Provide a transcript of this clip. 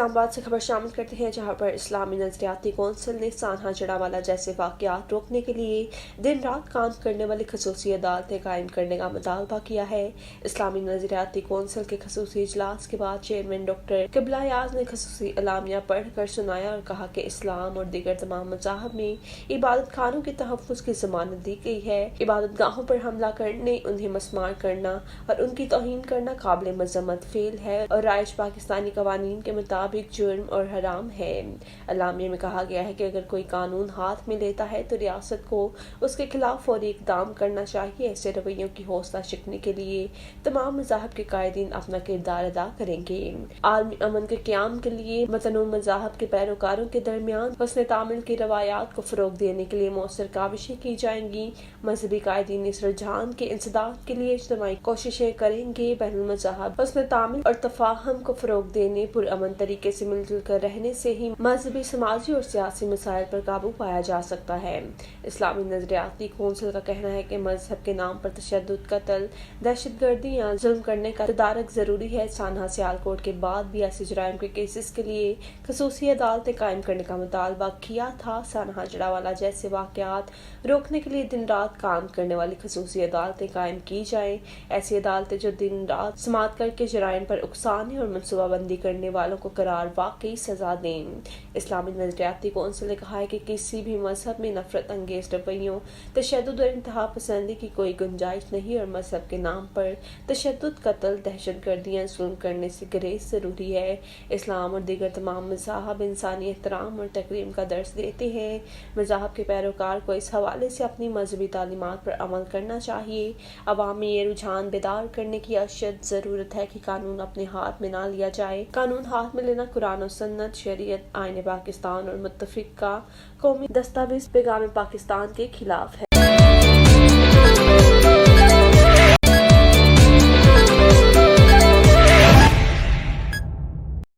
اسلام آباد سے خبر شامل کرتے ہیں، جہاں پر اسلامی نظریاتی کونسل نے سانحہ جڑاوالا جیسے واقعات روکنے کے لیے دن رات کام کرنے والی خصوصی عدالتیں قائم کرنے کا مطالبہ کیا ہے۔ اسلامی نظریاتی کونسل کے خصوصی اجلاس کے بعد چیئرمین ڈاکٹر قبلہ یاز نے خصوصی اعلامیہ پڑھ کر سنایا اور کہا کہ اسلام اور دیگر تمام مذاہب میں عبادت خانوں کے تحفظ کی ضمانت دی گئی ہے۔ عبادت گاہوں پر حملہ کرنے، انہیں مسمار کرنا اور ان کی توہین کرنا قابل مذمت فعل ہے اور رائج پاکستانی قوانین کے مطابق جرم اور حرام ہے۔ اعلامیہ میں کہا گیا ہے کہ اگر کوئی قانون ہاتھ میں لیتا ہے تو ریاست کو اس کے خلاف فوری اقدام کرنا چاہیے۔ ایسے رویوں کی حوصلہ شکنی کے لیے تمام مذاہب کے قائدین اپنا کردار ادا کریں گے۔ عالمی امن کے قیام کے لیے متنوع مذاہب کے پیروکاروں کے درمیان حسن تعامل کی روایات کو فروغ دینے کے لیے مؤثر کاوشیں کی جائیں گی۔ مذہبی قائدین اس رجحان کے انسداد کے لیے اجتماعی کوششیں کریں گے۔ بین المذاہب حسن تعامل اور تفاہم کو فروغ دینے، پرامن طریقے سے مل جل کر رہنے سے ہی مذہبی، سماجی اور سیاسی مسائل پر قابو پایا جا سکتا ہے۔ اسلامی نظریاتی کونسل کا کہنا ہے کہ مذہب کے نام پر تشدد، قتل، دہشت گردی یا ظلم کرنے کا تدارک ضروری ہے۔ سانحہ سیالکوٹ کے بعد بھی ایسے جرائم کے کیسز کے لیے خصوصی عدالتیں قائم کرنے کا مطالبہ کیا تھا۔ سانحہ جڑاوالا جیسے واقعات روکنے کے لیے دن رات کام کرنے والی خصوصی عدالتیں قائم کی جائیں۔ ایسی عدالتیں جو دن رات سماعت کر کے جرائم پر اکسانے اور منصوبہ بندی کرنے والوں کو قرار واقعی سزا دیں۔ اسلامی نظریاتی کونسل نے کہا ہے کہ کسی بھی مذہب میں نفرت انگیز رویوں، تشدد اور انتہا پسندی کی کوئی گنجائش نہیں اور مذہب کے نام پر تشدد، قتل، دہشت گردی یا ظلم کرنے سے گریز ضروری ہے۔ اسلام اور دیگر تمام مذاہب انسانی احترام اور تکریم کا درس دیتے ہیں۔ مذاہب کے پیروکار کو اس حوالے سے اپنی مذہبی تعلیمات پر عمل کرنا چاہیے۔ عوام میں یہ رجحان بیدار کرنے کی اشد ضرورت ہے کہ قانون اپنے ہاتھ میں نہ لیا جائے۔ قانون ہاتھ میں لینا قرآن و سنت، شریعت، آئین پاکستان اور متفقہ قومی دستاویز پیغام پاکستان کے خلاف ہے۔